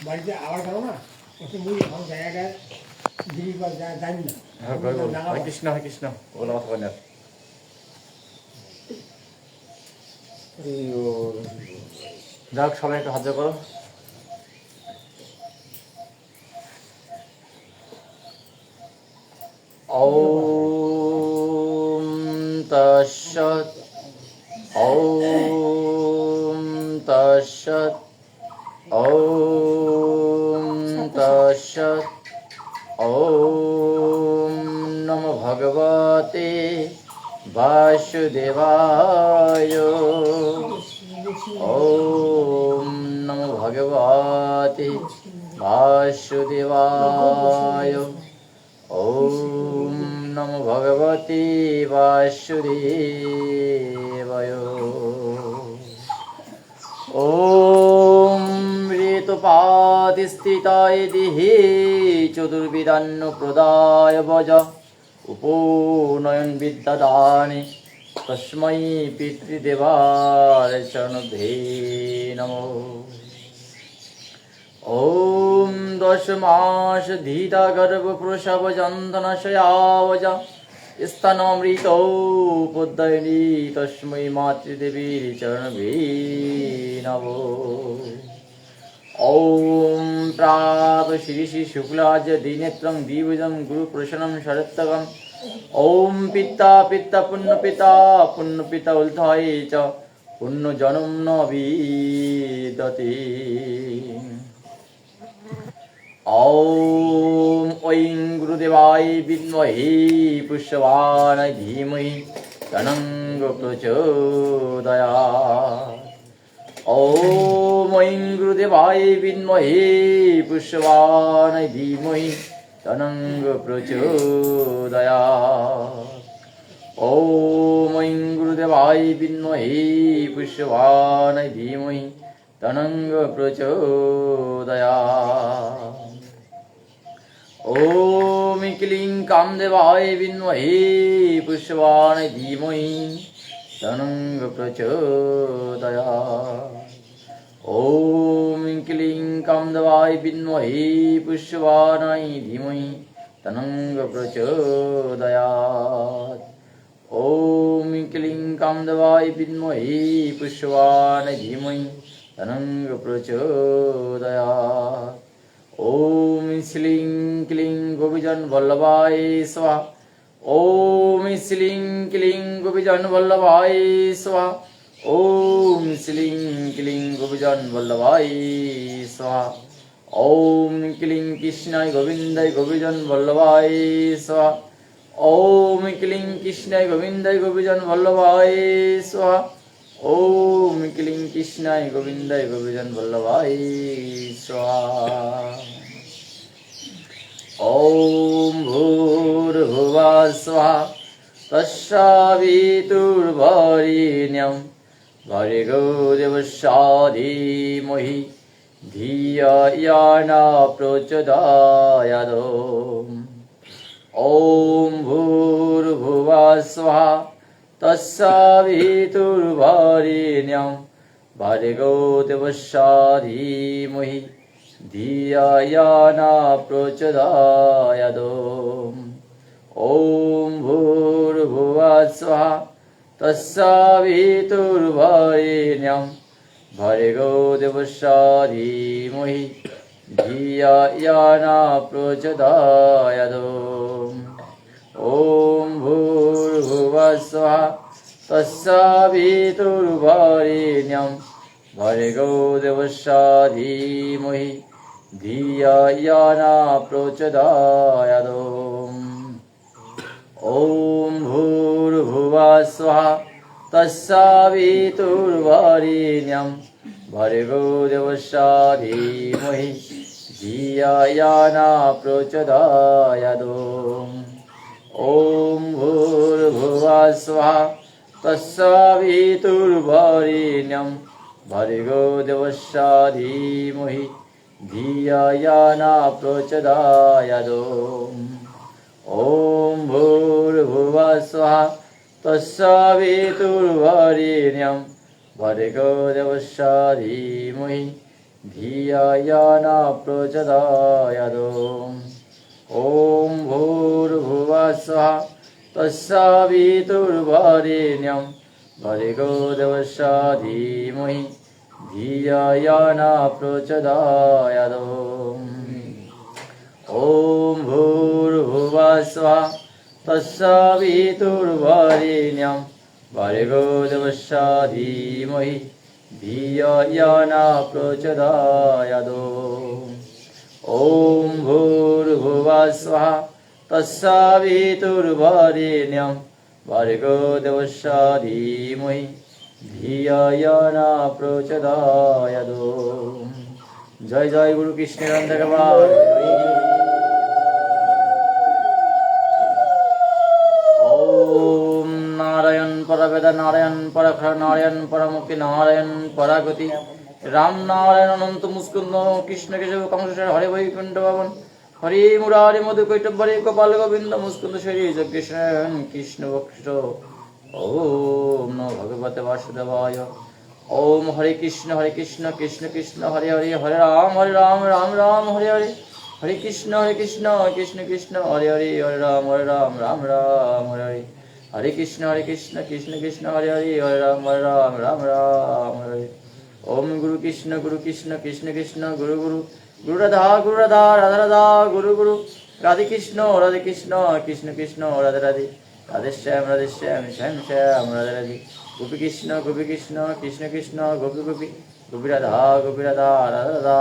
বাড়িতে আবার গেল না মুই এখন জায়গায় জানি না হরে কৃষ্ণ হরে কৃষ্ণ ওগুলো কথা বলেন যাক সবাই একটু হাত জোড় করো ওম তৎসৎ ওম তৎসৎ ওম তৎসৎ ওম নমো ভগবতে বাসুদেবায় ওম নমো ভগবতে বাসুদেবায় ওম নমো ভগবতে বাসুদেবায় ওম ঋতুপাতিস্থিতায় দেহে চতুর্বিদান্ন প্রদায় বজ উপনয়ন বিদ্যাদানে তস্मै পিতৃদেবায় চরণভ্যে নমঃ ওম 10 মাস ধীতা গর্ভ প্রসব যন্ত্রণাশয়াবজা স্তনমৃত পদ্ময়নী তস্मै মাতৃদেবীর চরণভ্যে নমঃ ওম প্রাত শিরিষি শুক্লাজ দিনেত্রং দ্বিভুজং গুরুপ্রসন্নম শরত্তগম ওম পিতা পিতা পুণ্যপিতা উল্থায় চ পুণ্যজনম ন বিদতে ওম ঐং গুরুদেবায় বিদ্মহে পুষ্যবাণায় ধীমহি তন্নঃ প্রচোদয়াৎ ওম ঐং গুরুদেবায় বিদ্মহে পুষ্যবাণায় ধীমহি তন্নঃ প্রচোদয়াৎ ওম ঐং গুরুদেবায় বিদ্মহে পুষ্যবাণায় ধীমহি তন্নঃ প্রচোদয়াৎ ওম ক্লীং কামদেবায় বিদ্মহে পুষ্যবাণায় ধীমহি তন্নঃ প্রচোদয়াৎ ওম ক্লীং কামদেবায় বিদ্মহে পুষ্যবাণায় ধীমহি তন্নঃ প্রচোদয়াৎ ওম ক্লীং কামদেবায় বিদ্মহে পুষ্যবাণায় ধীমহি তন্নঃ প্রচোদয়াৎ ওম শ্লীং ক্লীং গোপীজন বল্লভায় স্বাহা ওম শ্লীং ক্লীং গোপীজন বল্লভায় স্বাহা ওম শ্লীং ক্লীং গোপীজন বল্লভায় স্বাহা ওম ক্লীং কৃষ্ণায় গোবিন্দায় গোপীজন বল্লভায় স্বাহা ওম ক্লীং কৃষ্ণায় গোবিন্দায় গোপীজন বল্লভায় স্বাহা ওম ক্লীং কৃষ্ণায় গোবিন্দায় গোপীজন বল্লভায় স্বাহা ওম ভূর্ভুবঃ স্বাহা তস্যাবিতুর্বরেণ্যং ভর্গো দেবস্য ধীমহি ধিয়া ন প্রচোদয়াৎ ওম ভূর্ভুবঃ স্বাহা তস্যাবিতুর্বরেণ্যং ভর্গো দেবস্য ধীমহি ধিয়া ন প্রচোদয়াৎ ওম ভূর্ভুবঃ স্বাহা তস্যাবিতুর্বরেণ্যং ভর্গো দেবস্য ধীমহি ধিয়া ন প্রচোদয়াৎ ওম ভূর্ভুবঃ স্বাহা তস্যাবিতুর্বরেণ্যং ভর্গো দেবস্য ধীমহি ধিয়া ন প্রচোদয়াৎ ওম ভূর্ভুবঃ স্বাহা তস্যাবিতুর্বরেণ্যং ভর্গো দেবস্য ধীমহি ধিয়া ন প্রচোদয়াৎ ওম ভূর্ভুবঃ স্বাহা তস্যাবিতুর্বরেণ্যং ভর্গো দেবস্য ধীমহি ধিয়া ন প্রচোদয়াৎ ওম ভূর্ভুবঃ স্বাহা তস্যাবিতুর্বরেণ্যং भर्गो देवस्य धीमहि धिया न प्रचोदयात् ॐ भूर्भुवः स्वः तत्सवितुर्वरेण्यं भर्गो देवस्य धीमहि धिया न प्रचोदयात् ॐ भूर्भुवः स्वः तत्सवितुर्वरेण्यं भर्गो देवस्य धीमहि धिया न प्रचोदयात् ॐ भूर्भुवः स्वः तत्सवितुर्वरेण्यं भर्गो देवस्य धीमहि धिया न प्रचोदयात् जय जय गुरु कृष्ण भगवान ओम नारायण परवेद नारायण परखर नारायण परमुक्ति नारायण परागति राम नारायण अनंत मुस्कुंद कृष्ण केशव कंसर हरे वैकुंठ भवन हरे मुरारी मधु कैटभरे गोपाल गोविंद मुस्कुंद श्री जगकृष्ण कृष्ण भक्त ओम नमो भगवते वासुदेवाय ओम हरे कृष्ण कृष्ण कृष्ण हरे हरे हरे राम राम राम हरे हरे हरे कृष्ण कृष्ण कृष्ण हरे हरे हरे राम राम राम हरे हरे हरे कृष्ण कृष्ण कृष्ण हरे हरे हरे राम राम हरे हरे ओम गुरु कृष्ण कृष्ण कृष्ण गुरु गुरु गुरु राधा राधा राधा गुरु गुरु राधे कृष्ण कृष्ण कृष्ण राधे राधे राधे श्याम श्याम श्याम राधे राधे गोपी कृष्ण कृष्ण कृष्ण गोपी गोपी गोपी राधा राधा राधा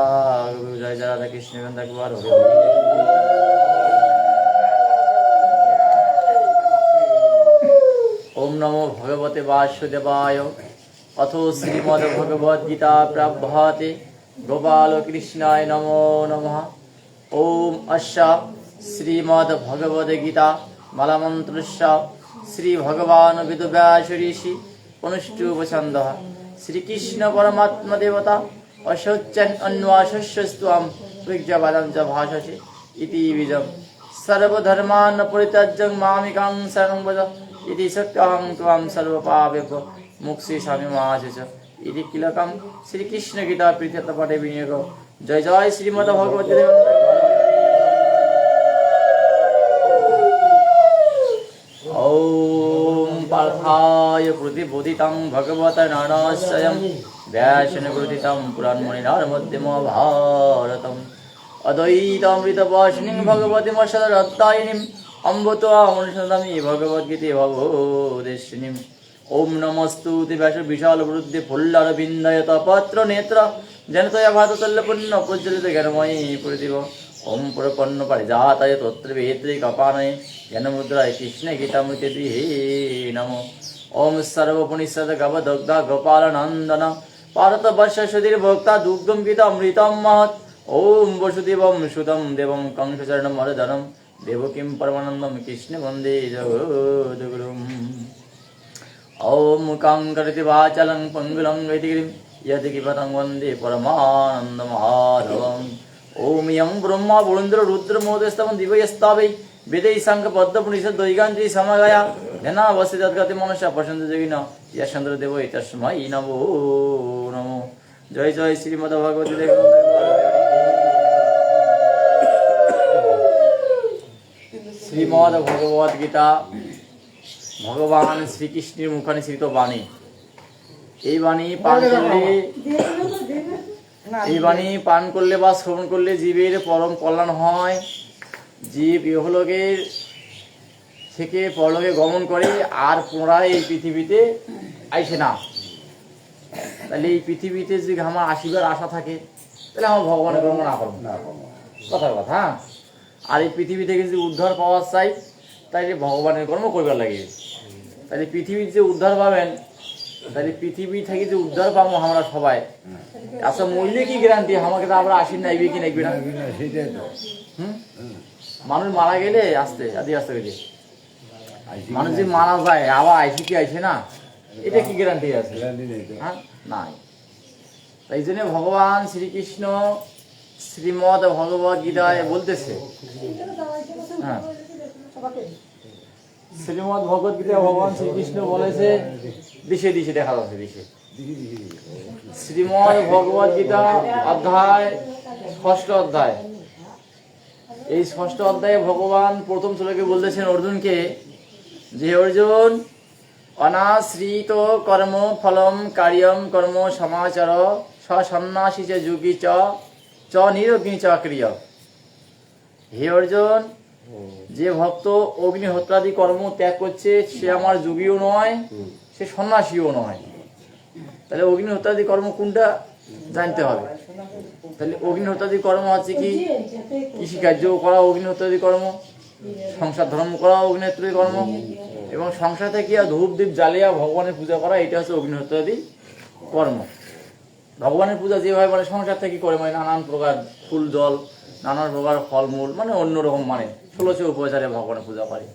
गोपी जय जय राधा कृष्ण वृंदा कुमार हरे हरे ओम नमो भगवते वासुदेवाय अथो श्रीमद् भगवद गीता प्रभाते गोपाल कृष्णाय नमो नमः ओम अस्य श्रीमद् भगवद गीता मालामन्त्रस्य श्री भगवान वेदव्यास ऋषि अनुष्टुपछन्दः श्रीकृष्ण परमात्मा देवता अशोचन अन्वाशस्यस्त्वां विज्ञापनं च भाषसे इति बीजं सर्वधर्मान् परित्यज्य मामेकं शरणं व्रज इति सत्यहं त्वां सर्वपापेभ्यो मोक्षयिष्यामि मा च इति किलकं श्रीकृष्ण गीता प्रीत्यर्थपाठे विनियोग जय जय श्रीमद् भगवते ओम पार्थाय प्रतिबोधितं भगवता नारायणं व्यासेन गुरुदितं पुराणमणिनारमध्यमहाभारतम् अद्वैतामृतभाषिणीं भगवतीं सदरत्तायिनीं अम्बत्वामनुसन्तमि भगवद्गीते भवोदेशिनीम् ओम नमस्तुते व्यास विशाल वृद्धि फुल्लरविन्दयत पत्र नेत्र जनतया भाततल्लपुण्य प्रज्वलित ज्ञानमयी प्रतिभ ओम प्रपन्न परिजाताय तत्र वेत्रे कपानये ज्ञानमुद्राय कृष्ण गीतामृते नमो ओम सर्वपुनिषद गवदग्धा गोपालनंदन पारतवर्ष सुधीर भक्ता दुग्धम गीतामृतं महत् ओम वसुदेवं सुतं देवं कंसचरणमर्दनं देवकीं परमानन्दं कृष्ण वन्दे जगद्गुरुम् ओम कांकरति वाचलं पंगुलं वैदिगिरिं यदिगिपतं वन्दे परमानन्दमाधवम् ओम यं ब्रह्मा वरुन्द्र रुद्र मोदस्तवं दिवयस्तावै वेदै शंख पद्म पुनिषद दैगान्त्री समगया ध्यानावसि तद्गति मनसा प्रसन्न जोगिन यशन्द्र देवै तस्मै नमो नमो जय जय श्रीमद् भगवती देवी श्रीमद् भगवद गीता भगवान श्रीकृष्णের মুখে নিঃসৃত বাণী এই বাণী পান করলে বা শ্রবণ করলে জীবের পরম কল্যাণ হয় জীব ইহলোকের থেকে পরলোকে গমন করে আর পুনরায় এই পৃথিবীতে আইসে না তাহলে এই পৃথিবীতে যদি আমার আসিবার আশা থাকে তাহলে আমার ভগবানের কর্ম না করব কথার কথা আর এই পৃথিবী থেকে যদি উদ্ধার পাওয়া চাই তাহলে ভগবানের কর্ম করবার লাগে তাহলে পৃথিবীর যে উদ্ধার পাবেন তাহলে পৃথিবী থেকে যে উদ্ধার পাবো আমরা সবাই আচ্ছা মূল্যে কি গ্যারান্টি আমাকে তো আবার আসি নাইবে কি নাইবে না মানুষ মারা গেলে আস্তে আদি আস্তে গেলে মানুষ যে মারা যায় আবার আইসি কি আইসে না এটা কি গ্যারান্টি আছে হ্যাঁ নাই তাই জন্য ভগবান শ্রীকৃষ্ণ শ্রীমদ ভগবদ গীতায় বলতেছে হ্যাঁ শ্রীমদ ভগবদ গীতায় ভগবান শ্রীকৃষ্ণ বলেছে দিশে দিশে দেখা যাচ্ছে দিশে শ্রীমদ্ ভগবদ গীতা অধ্যায় 6ষ্ঠ অধ্যায়। এই 6ষ্ঠ অধ্যায়ে ভগবান প্রথম শ্লোকে বলতেছেন অর্জুনকে যে অর্জুন অনাশ্রিত কর্ম ফলম কার্যম কর্ম সমাচার সন্ন্যাসী চ যোগী চ নিরগ্নি চ ক্রিয়। হে অর্জুন, যে ভক্ত অগ্নিহোত্রাদি কর্ম ত্যাগ করছে সে আমার যোগীও নয়, সে সন্ন্যাসীও নয়। তাহলে অগ্নিহোত্রাদি কর্ম কোনটা জানতে হবে। তাহলে অগ্নিহোত্রাদি কর্ম হচ্ছে কি? কৃষিকার্য করা অগ্নিহোত্রাদি কর্ম, সংসার ধর্ম করা অগ্নিহোত্রাদি কর্ম, এবং সংসার থেকে ধূপ দীপ জ্বালিয়া ভগবানের পূজা করা, এটা হচ্ছে অগ্নিহোত্রাদি কর্ম। ভগবানের পূজা যেভাবে মানে সংসার থেকে করে, মানে নানান প্রকার ফুল জল, নানান প্রকার ফলমূল, মানে অন্যরকম, মানে 16 উপচারে ভগবানের পূজা করে।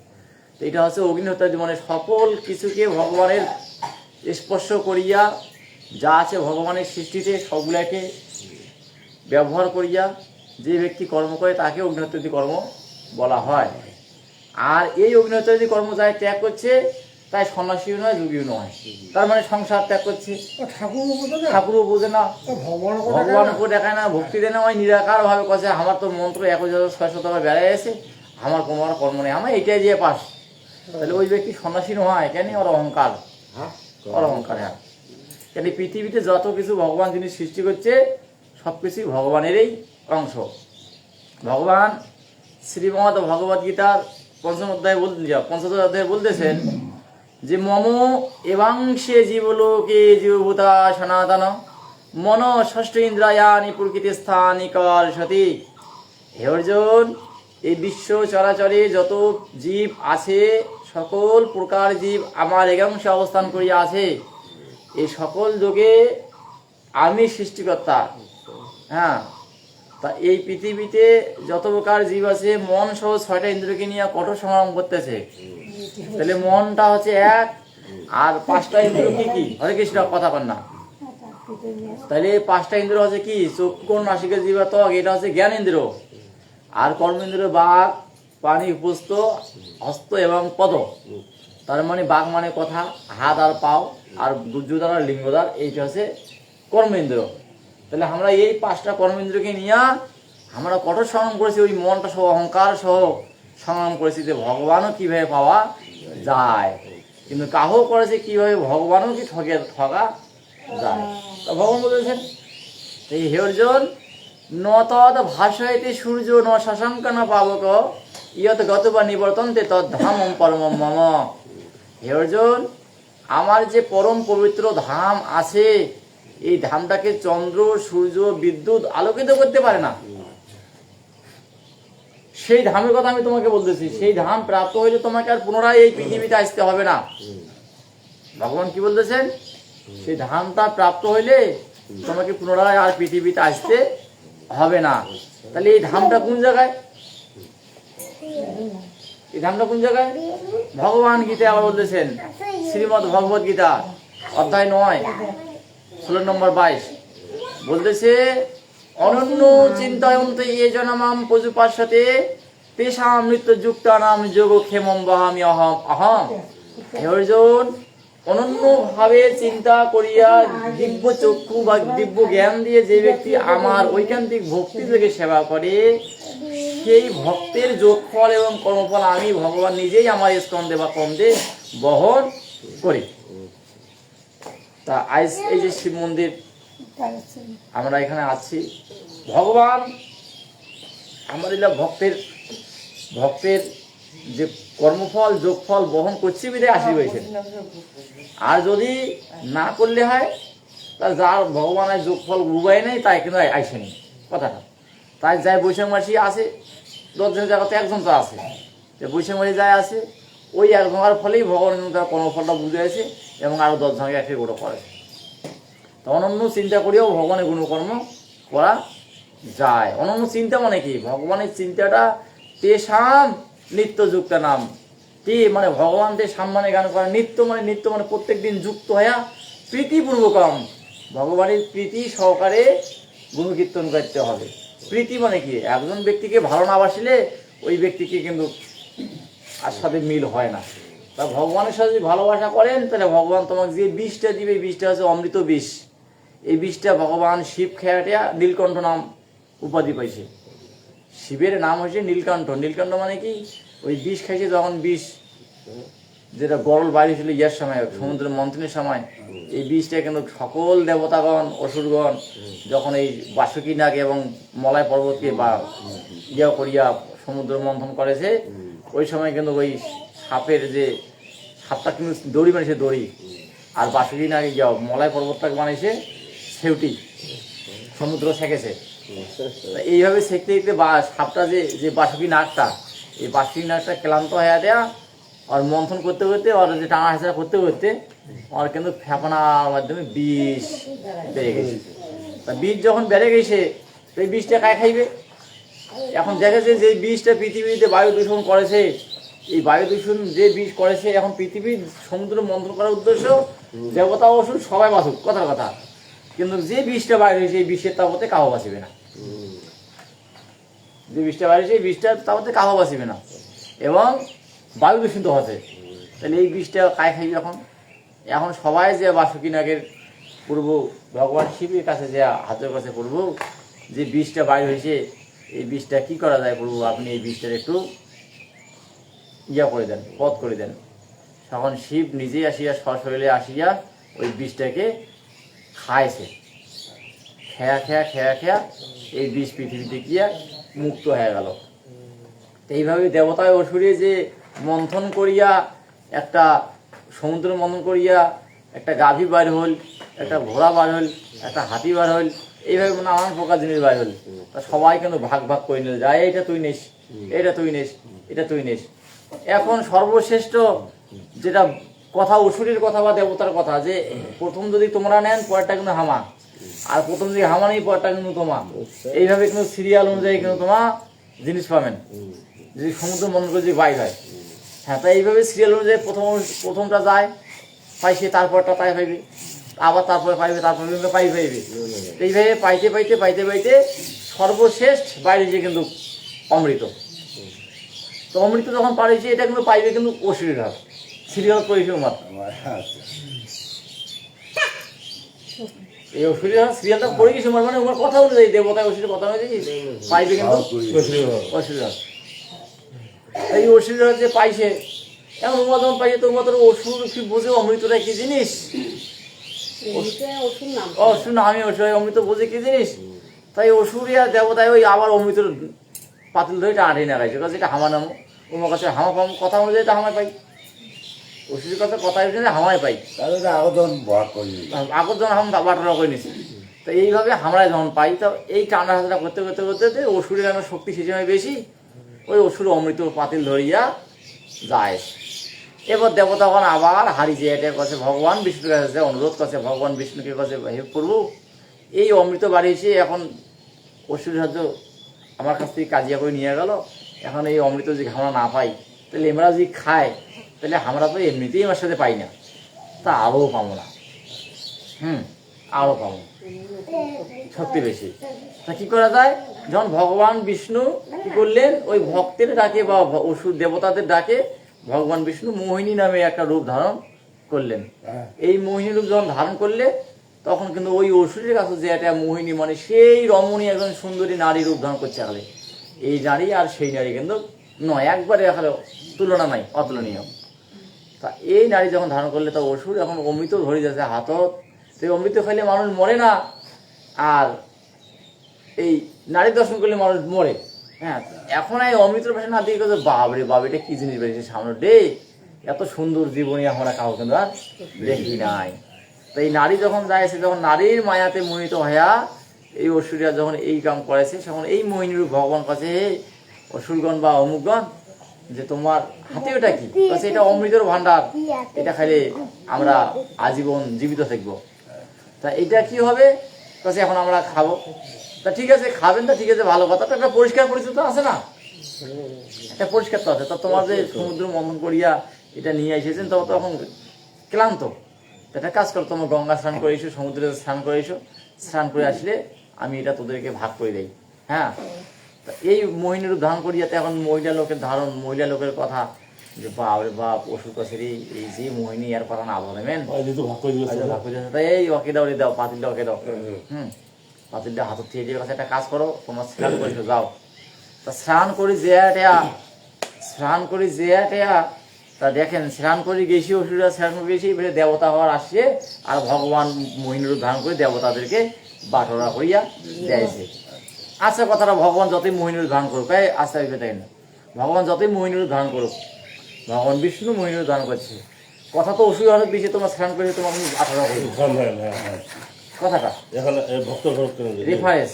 তো এটা হচ্ছে অগ্নিহোত্রাদি, মানে সকল কিছুকে ভগবানের স্পর্শ করিয়া যা আছে ভগবানের সৃষ্টিতে সবগুলাকে ব্যবহার করিয়া যে ব্যক্তি কর্ম করে তাকে অগ্নিহোত্রাদি কর্ম বলা হয়। আর এই অগ্নিহোত্রাদি কর্ম যাই ত্যাগ করছে তাই সন্ন্যাসীও নয়, যোগীও নয়। তার মানে সংসার ত্যাগ করছে, ঠাকুরও বোঝে না, ভগবানের উপর দেখায় না, ভক্তি দেয় না, ওই নিরাকার ভাবে কাছে আমার তো মন্ত্র 1600 টাকা বেড়ে গেছে, আমার কোনো আর কর্ম নেই, আমার এইটাই দিয়ে পাস। তাহলে ওই ব্যক্তি সন্ন্যাসী নয় কেন? ওর অহংকার, ওর অহংকার। হ্যাঁ, কেন পৃথিবীতে যত কিছু ভগবান যিনি সৃষ্টি করছে সবকিছুই ভগবানেরই অংশ। ভগবান শ্রীমদ্ ভগবদ গীতার 5ম অধ্যায়ে বলতেছেন যে মম এবাংশে জীবলোকে জীবভূতা সনাতন মন ষষ্ঠ ইন্দ্রায়ানি প্রকৃতি স্থানিকার সতী। হে অর্জুন, এই বিশ্ব চরাচরে যত জীব আছে সকল প্রকার জীব আমার একাংশে অবস্থান করিয়া আছে। এই সকল যোগে আমি সৃষ্টিকর্তা। হ্যাঁ, তা এই পৃথিবীতে যত প্রকার জীব আছে মন সহ 6টা ইন্দ্রিয়কে নিয়ে কঠোর সংগ্রাম করতেছে। তাহলে মনটা হচ্ছে এক, আর 5টা ইন্দ্রিয় কি কি? হরে কৃষ্ণ, কথা কন না। তাহলে 5টা ইন্দ্রিয় হচ্ছে কি? চক্ষু নাসিকা জিহ্বা ত্বক, এটা হচ্ছে জ্ঞান ইন্দ্রিয়। আর কর্মেন্দ্রিয় বাক পানি উপস্থ হস্ত এবং পদ। তার মানে বাক মানে কথা, হাত আর পাও, আর দুর্যোদার আর লিঙ্গদার, এইটা হচ্ছে কর্মেন্দ্র। তাহলে আমরা এই 5টা কর্মেন্দ্রকে নিয়ে আমরা কঠোর সংগ্রাম করেছি, ওই মনটা সহ অহংকার সহ সংগ্রাম করেছি যে ভগবানও কিভাবে পাওয়া যায়, কিন্তু কাহো করেছে কিভাবে ভগবানও কি ঠকা যায়। তা ভগবান বলেছেন এই হে অর্জুন, ন তদ ভাষয়তে সূর্য ন শশাঙ্ক ন পাবক ইয়ত গত বা নিবর্তন্তে তদ ধাম পরম মম। হে অর্জুন, আমার যে পরম পবিত্র ধাম আছে, এই ধামটাকে চন্দ্র সূর্য বিদ্যুৎ আলোকিত করতে পারে না। সেই ধামের কথা আমি তোমাকে বলতেছি। সেই ধাম প্রাপ্ত হইলে তোমাকে আর পুনরায় এই পৃথিবীতে আসতে হবে না। ভগবান কি বলতেছেন? সেই ধামটা প্রাপ্ত হইলে তোমাকে পুনরায় আর পৃথিবীতে আসতে হবে না। তাহলে এই ধামটা কোন জায়গায়? এই ধামটা কোন জায়গায়? ভগবান গীতায় আবার বলতেছেন, শ্রীমদ্ ভগবদ গীতা অধ্যায় 9 শ্লোক নম্বর 22 বলতেছে অনন্য চিন্তায়ন্তে এ জনমাম পশুপার্শ্বতে তেষাং মৃত্যুযুক্তানাম যোগক্ষেমং বহামি অহম অহম। হে অর্জুন, অনন্যভাবে চিন্তা করিয়া দিব্য চক্ষু বা দিব্য জ্ঞান দিয়ে যে ব্যক্তি আমার ঐকান্তিক ভক্তি থেকে সেবা করে, সেই ভক্তের যোগফল এবং কর্মফল আমি ভগবান নিজেই আমার স্কন্ধে বা কন্ধে বহন করি। তা আজ এই যে শিব মন্দির আমরা এখানে আছি, ভগবান আমাদের ভক্তের যে কর্মফল যোগফল বহন করছি বিধায় আসি হয়েছে। আর যদি না করলে হয় তাহলে যার ভগবানের যোগফল উবাই নেই তাই কিন্তু আইসেনি কথাটা। তাই যাই বৈশাখ মাসি আছে 10 জনের জায়গাতে একজন তো আছে, যে বৈশাখ মাসি যায় আছে, ওই এক ভাঙার ফলেই ভগবান তার কর্মফলটা বুঝে আছে এবং আরো 10 জনকে একই গোটা করে। তো অনন্য চিন্তা করিয়াও ভগবানের গুণকর্ম করা যায়। অনন্য চিন্তা মানে কি? ভগবানের চিন্তাটা তেষাম নিত্যযুক্ত নাম। তে মানে ভগবানদের সম্মানে গান করা, নিত্য মানে প্রত্যেক দিন যুক্ত হইয়া প্রীতিপূর্বকম ভগবানের প্রীতি সহকারে গুণকীর্তন করতে হবে। প্রীতি মানে কি? একজন ব্যক্তিকে ভালো না বাসিলে ওই ব্যক্তিকে কিন্তু আর সাথে মিল হয় না। তা ভগবানের সাথে যদি ভালোবাসা করেন তাহলে ভগবান তোমাকে যে বিষটা দিবে এই বিষটা হচ্ছে অমৃত বিষ। এই বিষটা ভগবান শিব খেয়াটিয়া নীলকণ্ঠ নাম উপাধি পাইছে। শিবের নাম হচ্ছে নীলকণ্ঠ। নীলকণ্ঠ মানে কি, ওই বিষ খাইছে যখন বিষ যেটা গরল বাইরে ছিল ইয়ার সময় সমুদ্রের মন্থনের সময়, এই বিষটা কিন্তু সকল দেবতাগণ অসুরগণ যখন এই বাসুকী নাগ এবং মলয় পর্বতকে বা ইয়া করিয়া সমুদ্র মন্থন করেছে, ওই সময় কিন্তু ওই সাপের যে সাপটা কিন্তু দড়ি বানিয়েছে দড়ি, আর বাসুকী নাগ মলয় পর্বতটাকে বানিয়েছে সেউটি, সমুদ্র সেঁকেছে। এইভাবে সেঁকতে দেখতে বা সাপটা যে বাসুকী নাগটা, এই বাসুকী নাগটা ক্লান্ত হয়ে দেয়া আর মন্থন করতে করতে আর যে টানা হেঁচড়া করতে করতে আর কিন্তু ফেপনার মাধ্যমে বিষ বেড়ে গেছে। তা বিষ যখন বেড়ে গেছে সেই বিষটা কায় খাইবে? এখন দেখেছে যে বিষটা পৃথিবীতে বায়ু দূষণ করেছে, এই বায়ু দূষণ যে বিষ করেছে, এখন পৃথিবীর সমুদ্র মন্থন করার উদ্দেশ্য দেবতা অসুর সবাই বাঁচুক, কথার কথা। কিন্তু যে বিষটা বাইরে হয়েছে এই বিষের তাপতে কাহো বাঁচিবে না। যে বিষটা বাইরে হয়েছে এই বিষটার তাপতে কাহো বাঁচিবে না এবং বায়ু দূষিত হচ্ছে। তাহলে এই বিষটা কায় খাইবে? এখন সবাই যে বাসুকী নাগের পূর্ব ভগবান শিবের কাছে যে হাতের কাছে পূর্ব যে বিষটা বাইর হয়েছে এই বিষটা কি করা যায় প্রভু, আপনি এই বিষটার একটু ইয়া করে দেন, পথ করে দেন। তখন শিব নিজেই আসিয়া সশরীরে আসিয়া ওই বিষটাকে খাইছে। খেয়া খেয়া খেয়া খেয়া এই বিষ পৃথিবীতে গিয়া মুক্ত হয়ে গেল। এইভাবে দেবতায় অসুরে যে মন্থন করিয়া একটা সমুদ্র মন্থন করিয়া একটা গাভী বার হল, একটা ঘোড়া বার হল, একটা হাতি বার হল, এইভাবে নানান প্রকার জিনিস বার হল। তা সবাই কিন্তু ভাগ ভাগ করে নিল, যায় এটা তুই নিস, এটা তুই নিস, এটা তুই নিস। এখন সর্বশ্রেষ্ঠ যেটা কথা অসুরের কথা বা দেবতার কথা, যে প্রথম যদি তোমরা নেন পরেরটা কিন্তু হামা, আর প্রথম যদি হামা নেই পরেরটা কিন্তু তোমা। এইভাবে কিন্তু সিরিয়াল অনুযায়ী কিন্তু তোমার জিনিস পাবেন যদি সমুদ্র মন্থন করে যদি বাইর হয়। হ্যাঁ, তাই এইভাবে সিরিয়াল অনুযায়ী প্রথমটা যায় পাইছে, তারপরটা তাই পাইবে, আবার তারপরে পাইবে, তারপরে পাইবে। এইভাবে পাইতে পাইতে পাইতে পাইতে সর্বশেষ বাইরে যে কিন্তু অমৃত। তো অমৃত যখন পাইছে এটা কিন্তু পাইবে কিন্তু অসুরের হাত, সিরিয়াল করেছে মাত্র। এই অসুরের হাত সিরিয়ালটা পড়ে গেছে মানে ওর কথা অনুযায়ী, দেবতা অসুরের কথা অনুযায়ী পাইবে কিন্তু অসুরের হাত। এই অসুরের হাত যে পাইছে, এমন উমা যখন পাইছে তো উমা তোর অসুর কি বোঝে অমৃতটা কি জিনিস? অসুর না, আমি অসুর অমৃত বোঝে কি জিনিস। তাই অসুরিয়া দেবতায় ওই আবার অমৃতর পাতিল ধরে এটা আঁটে না গাইছে, কাছে এটা হামা নামো, উমা কাছে হামা পাম, কথা অনুযায়ী এটা হামায় পাই। অসুরের কথা কথা অনুযায়ী হামায় পাই, আগত যখন হাম বাটারা করে নিছি। তো এইভাবে হামরায় যখন পাই, তো এই টানা হাতটা করতে করতে করতে অসুরের আমার শক্তি সে সময় বেশি, ওই অসুর অমৃত পাতিল ধরিয়া যায়। এবার দেবতাগণ আবার হারিয়ে এটা কাছে ভগবান বিষ্ণুর কাছে অনুরোধ করছে, ভগবান বিষ্ণুকে কাছে হে প্রভু, এই অমৃত বাড়িয়েছে, এখন অসুর সাহায্য আমার কাছ থেকে কাজিয়া করে নিয়ে গেল, এখন এই অমৃত যদি আমরা না পাই তাহলে আমরা যদি খাই তাহলে আমরা তো এমনিতেই আমার সাথে পাই না, তা আরও পাবো না, আরও পাবো শক্তি বেশি। তা কি করা যায়? যখন ভগবান বিষ্ণু কি করলেন, ওই ভক্তের ডাকে বা অসুর দেবতাদের ডাকে ভগবান বিষ্ণু মোহিনী নামে একটা রূপ ধারণ করলেন। এই মোহিনী রূপ যখন ধারণ করলে তখন কিন্তু ওই অসুরের কাছে যে একটা মোহিনী মানে সেই রমণী একজন সুন্দরী নারী রূপ ধারণ করছে, আগে এই নারী আর সেই নারী কিন্তু নয়, একবারে এখানে তুলনা নাই, অতুলনীয়। তা এই নারী যখন ধারণ করলে তা অসুর এখন অমৃত ধরে যাচ্ছে হাতত। সেই অমৃত খাইলে মানুষ মরে না, আর এই নারী দর্শন করলে মানুষ মরে। হ্যাঁ, এখন এই অমৃতর পাশে না দিয়ে বাবরে বাব, এটা কি জিনিস বেরিয়েছে সামনে ডে, এত সুন্দর জীবনী আমরা কাউ কিন্তু আর দেখি নাই। তো এই নারী যখন যাইছে, যখন নারীর মায়াতে মোহিত হইয়া এই অসুরিয়া যখন এই কাম করেছে, তখন এই মোহিনীর ভগবান কাছে, হে অসুরগণ বা অমুকগণ, যে তোমার হাতে ওটা কি? এটা অমৃতর ভান্ডার, এটা খাইলে আমরা আজীবন জীবিত থাকবো। তা এটা কি হবে? এখন আমরা খাবো। তা ঠিক আছে, খাবেন, তা ঠিক আছে, ভালো কথা। তো একটা পরিষ্কার পরিচ্ছন্ন আছে না, একটা পরিষ্কার তো আছে। তা তোমার যে সমুদ্র মন্থন করিয়া এটা নিয়ে এসেছেন, তখন ক্লান্ত, একটা কাজ করো, তোমার গঙ্গা স্নান করে এসো, সমুদ্রে স্নান করে এসো, স্নান করে আসলে আমি এটা তোদেরকে ভাগ করে দিই। হ্যাঁ, তা এই মোহিনীর ধারণ করিয়াতে এখন মহিলা লোকের ধারণ, মহিলা লোকের কথা যে বাপরে বাপ ওষুধ কাছেরই এই যে মোহিনী আর কথা না বলবেন তাই এই ওকে দাও রে দাও পাতিলটা ওকে দাও পাতিলটা হাতের থেকে যে কাছে একটা কাজ করো তোমার স্নান করেছো যাও তা স্নান করি যে তা দেখেন স্নান করে গেছি ওষুধরা স্নান করে গেছি এবারে দেবতা হওয়ার আসছে আর ভগবান মোহিনী রূপ ধারণ করে দেবতাদেরকে বাটরা করিয়া দেয়ছে। আচ্ছা কথাটা ভগবান যতই মোহিনী রূপ ধারণ করুক তাই আস্তে আস্তে তাই না ভগবান যতই মোহিনী রূপ ধারণ করুক ভগবান বিষ্ণু মোহিনী রূপ ধারণ করছে কথা তো ওষুধ হঠাৎ দিয়েছে তোমার স্নান করে তোমার আঠারো কথাটা রেফারেন্স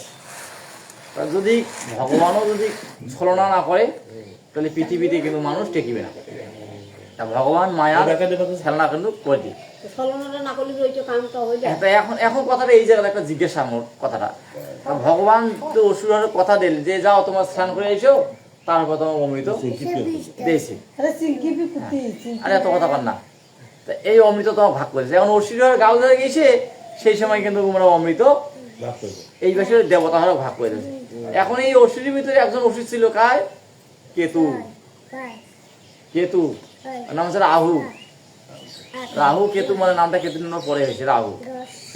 যদি ভগবানও যদি ছলনা না করে তাহলে পৃথিবীতে কিন্তু মানুষ টেকিবে না। তা ভগবান মায়া ছলনা কিন্তু করে দিই। এখন কথাটা এই জায়গায় একটা জিজ্ঞাসা আমার কথাটা ভগবান তো অসুরের কথা দিল যে যাও তোমার স্নান করে এসো তারপর তোমার অমৃত দিয়েছে আরে এত কথা কর না এই অমৃত তোমার ভাগ করেছে এখন অসুরের গাল ধরে গেছে সেই সময় কিন্তু তোমরা অমৃত এই বছর দেবতা হলো ভাগ করে দিয়েছে। এখন এই অসুরের ভিতরে একজন অসুর ছিল কায় কেতু নাম হচ্ছে রাহু কেতু মানে নামটা কেতু পরে হয়েছে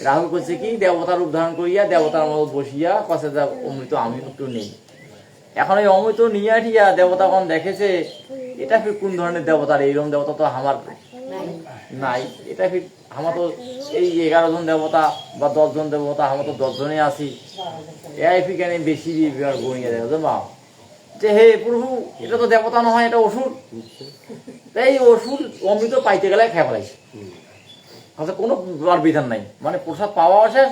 রাহু করছে কি দেবতার রূপ ধারণ করিয়া দেবতার মতো বসিয়া কষে অমৃত আমি একটু নেই। এখন এই অমৃত নিয়ে ঠিয়া দেবতাগণ দেখেছে এটা ফির কোন ধরনের দেবতার এইরকম দেবতা তো আমার নাই এটা ফির আমার তো এই 11 জন দেবতা বা 10 জন দেবতা আমরা তো 10 জনে আছি এই ফিখানে বেশি গণিয়ে দেয় মা যে হে প্রভু এটা তো দেবতা নয় এটা অসুর তাই অসুর অমৃত পাইতে গেলে খেয়ে ফেলাইছে কোনো বিধান নাই মানে প্রসাদ পাওয়া শেষ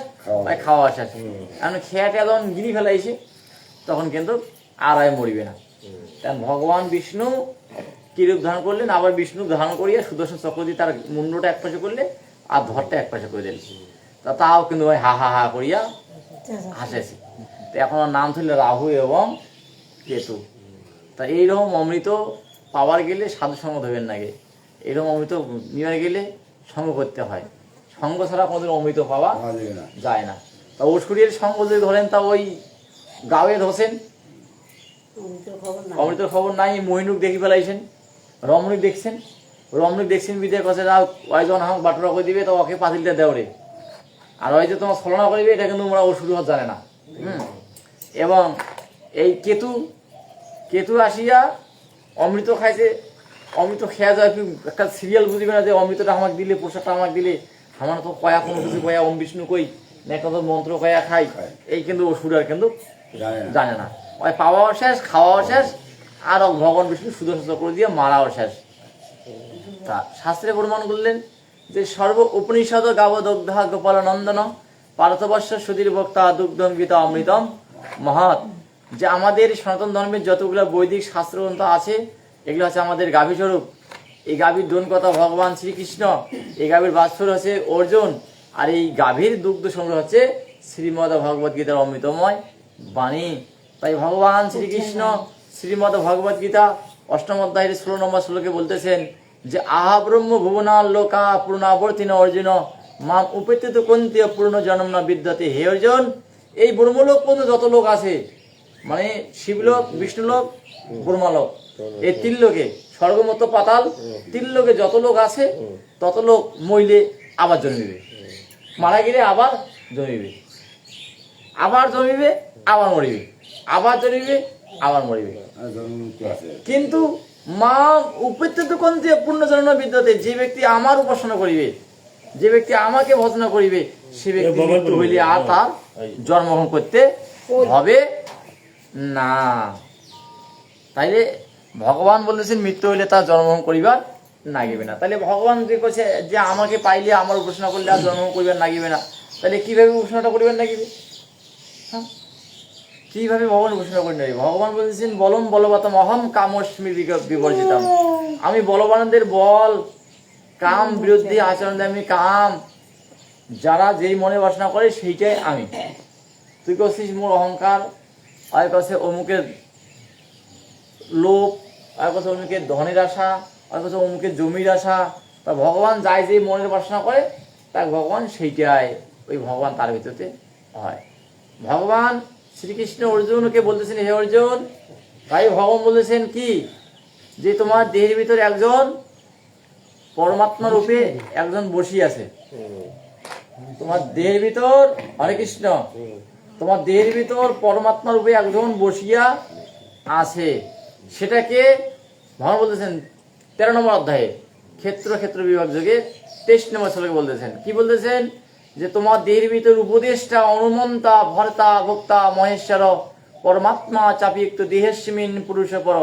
খাওয়া শেষ এখন খেয়াটা যখন গিনি ফেলাইছে তখন কিন্তু আর মরিবে না। কারণ ভগবান বিষ্ণু কি রূপ ধারণ করলেন আবার বিষ্ণু ধারণ করিয়া সুদর্শন চক্র দিয়ে তার মুন্ডটা এক পাশে করলে আর ধরটা এক পাশে করে দিল তাও কিন্তু ওই হা হা হা করিয়া হাসেছে। তো এখন নাম ছিল রাহু এবং কেতু। তা এইরকম অমৃত পাওয়ার গেলে সাধু সঙ্গ ধরবেন নাকি এইরকম অমৃত নিয়ে গেলে সঙ্গ করতে হয় সঙ্গ ছাড়া কোনোদিন অমৃত পাওয়া যায় না। তা অসুরের সঙ্গ যদি ধরেন তা ওই গাঁয়ে ধসেন অমৃতর খবর নাই মহিনুক দেখি ফেলাইছেন রমণীক দেখছেন বিদে কাছে যাও ওইজন হাম বাটুরা করে দিবে তো ওকে পাতিলটা দেও রে আর ওই যে তোমার ছলনা করিবে এটা কিন্তু ওরা অসুর জানে না। এবং এই কেতু আসিয়া অমৃত খাইছে অমৃত খেয়া যায় একটা সিরিয়াল বুঝিবে না যে অমৃতটা আমাকে দিলে প্রসাদটা আমাকে দিলে আমার তো কয়া কোনো কিছু কয়া ওম বিষ্ণু কই না একটা তো মন্ত্র কয়া খাই এই কিন্তু অসুর আর কিন্তু জানে না ওই পাওয়াও শেষ খাওয়াও শেষ আর ভগবান বিষ্ণু সুদর্শন চক্র দিয়ে মারাও শেষ। তা শাস্ত্রে প্রমাণ করলেন যে সর্ব উপনিষদ গাব দগ্ধা গোপাল নন্দন পারতবর্ষ সুধীর বক্তা দুগ্ধম গীতা অমৃতম মহৎ যে আমাদের সনাতন ধর্মের যতগুলো বৈদিক শাস্ত্রগ্রন্থ আছে এগুলো হচ্ছে আমাদের গাভী স্বরূপ। এই গাভীর দোন কথা ভগবান শ্রীকৃষ্ণ এই গাভীর বাৎসর হচ্ছে অর্জুন আর এই গাভীর দুগ্ধ সংগ্রহ হচ্ছে শ্রীমদ ভগবত গীতার অমৃতময় বাণী। তাই ভগবান শ্রীকৃষ্ণ শ্রীমদ ভগবত গীতা 8ম অধ্যায়ের 16 নম্বর শ্লোকে বলতেছেন যে আহা ব্রহ্ম ভুবনাল লোকা পূর্ণাবর্তিন অর্জুন মাম উপেক্ষিত কন্তীয় পূর্ণ জন্ম না বিদ্যাতে হে অর্জুন এই ব্রহ্মলোক পর্যন্ত যত লোক আছে মানে শিবলোক বিষ্ণুলোক ব্রহ্মালোক এই 3 লোকে স্বর্গমত পাতাল 3 লোকে যত লোক আছে তত লোক মইলে আবার জন্মিবে মারা গেলে আবার জন্মিবে আবার জন্মিবে আবার মরিবে আবার জন্মিবে আবার মরিবে। কিন্তু মা উপেক্ষিত কন্তীয় পূর্ণ জন্ম বিদ্যাতে যে ব্যক্তি আমার উপাসনা করিবে যে ব্যক্তি আমাকে ভজনা করিবে সে ব্যক্তি মৃত্যু হইলে আর তার জন্মগ্রহণ করতে হবে না। তাইলে ভগবান বলেছেন মৃত্যু হইলে তার জন্মগ্রহণ করিবার নাগিবে না। তাহলে ভগবান যে কইছে যে আমাকে পাইলে আমার উপাসনা করলে আর জন্মগ্রহণ করিবার নাগিবে না তাহলে কিভাবে উপাসনাটা করিবার নাগিবে কিভাবে ভগবান ঘোষণা করে নেবে? ভগবান বলেছেন বলম বলবতম অহম কামস্মি বিবর্জিতম আমি বলবানদের বল কাম বিরুদ্ধে আচরণ আমি কাম যারা যেই মনে বাসনা করে সেইটাই আমি। তুই করছিস মোর অহংকার আর কাছে অমুকের লোভ আর কাছে অমুকের ধনের আশা আর কাছে অমুকের জমির আশা তা ভগবান যাই যেই মনের বাসনা করে তা ভগবান সেইটাই ওই ভগবান তার ভিতরে হয়। ভগবান শ্রীকৃষ্ণ অর্জুনকে বলতেছেন হে অর্জুন ভাই ভগবান বলেছেন কি যে তোমার দেহের ভিতরে একজন পরমাত্মা রূপে একজন বসিয়ে আছে। তোমার দেহের ভিতর, হরে কৃষ্ণ, তোমার দেহের ভিতর পরমাত্মা রূপে একজন বসিয়া আছে। সেটাকে ভগবান বলতেছেন 13 নম্বর অধ্যায়ে ক্ষেত্র ক্ষেত্র বিভাগ যোগে 23 নম্বর শ্লোকে বলতেছেন, কি বলতেছেন, যে তোমার দেহের ভিতর উপদেষ্টা অনুমন্তা ভর্তা ভোক্তা মহেশ্বর পরমাত্মা চাপিযুক্ত দেহেস্মিন পুরুষ পর।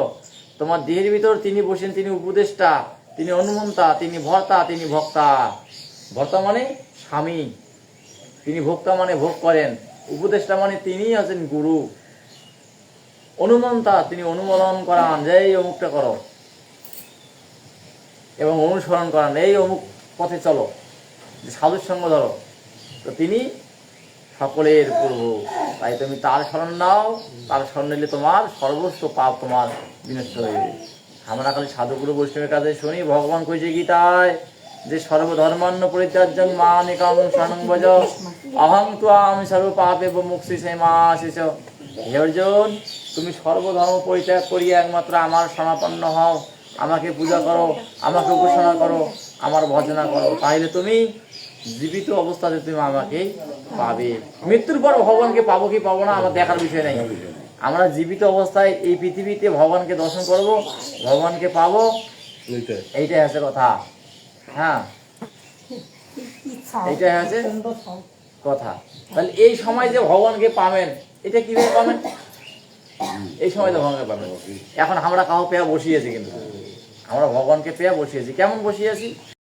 তোমার দেহের ভিতর তিনি বসেন, তিনি উপদেষ্টা, তিনি অনুমন্তা, তিনি ভর্তা, তিনি ভক্তা। ভর্তা মানে স্বামী, তিনি ভোক্তা মানে ভোগ করেন, উপদেষ্টা মানে তিনি আছেন গুরু, অনুমন্তা তিনি অনুমোদন করান, যে এই অমুকটা করো, এবং অনুসরণ করান, এই অমুক পথে চলো, যে সাধুর সঙ্গ ধরো। তো তিনি সকলের প্রভু, তাই তুমি তার শরণ নাও, তার শরণ নিলে তোমার সর্বস্ব পাপ তোমার বিনষ্ট হয়ে যাবে। আমরা খালি সাধুগুরু বৈষ্ণবের কাছে শুনি, ভগবান কইছে গীতায় যে সর্বধর্মান্ন পরিত্যাজ্যং মাম একং শরণং ভজ অহং ত্বাম সর্ব পাপে মুক্তিসে মা শেষ। হে অর্জুন, তুমি সর্বধর্ম পরিত্যাগ করিয়া একমাত্র আমার শরণাপন্ন হও, আমাকে পূজা করো, আমাকে উপাসনা করো, আমার ভজনা করো, তাইলে তুমি জীবিত অবস্থাতে তুমি আমাকে পাবে। মৃত্যুর পর ভগবানকে পাবো কি পাবো না আমার দেখার বিষয় নাই। আমরা জীবিত অবস্থায় এই পৃথিবীতে ভগবানকে দর্শন করব, ভগবানকে পাবো, এইটাই আছে কথা। হ্যাঁ, এইটাই আছে কথা। তাহলে এই সময় যে ভগবানকে পাবেন, এটা কিভাবে পাবেন? এই সময় তো ভগবানকে পাবেন। এখন আমরা কাউ পেয়া বসিয়েছি, কিন্তু আমরা ভগবানকে পেয়া বসিয়েছি। কেমন বসিয়েছি?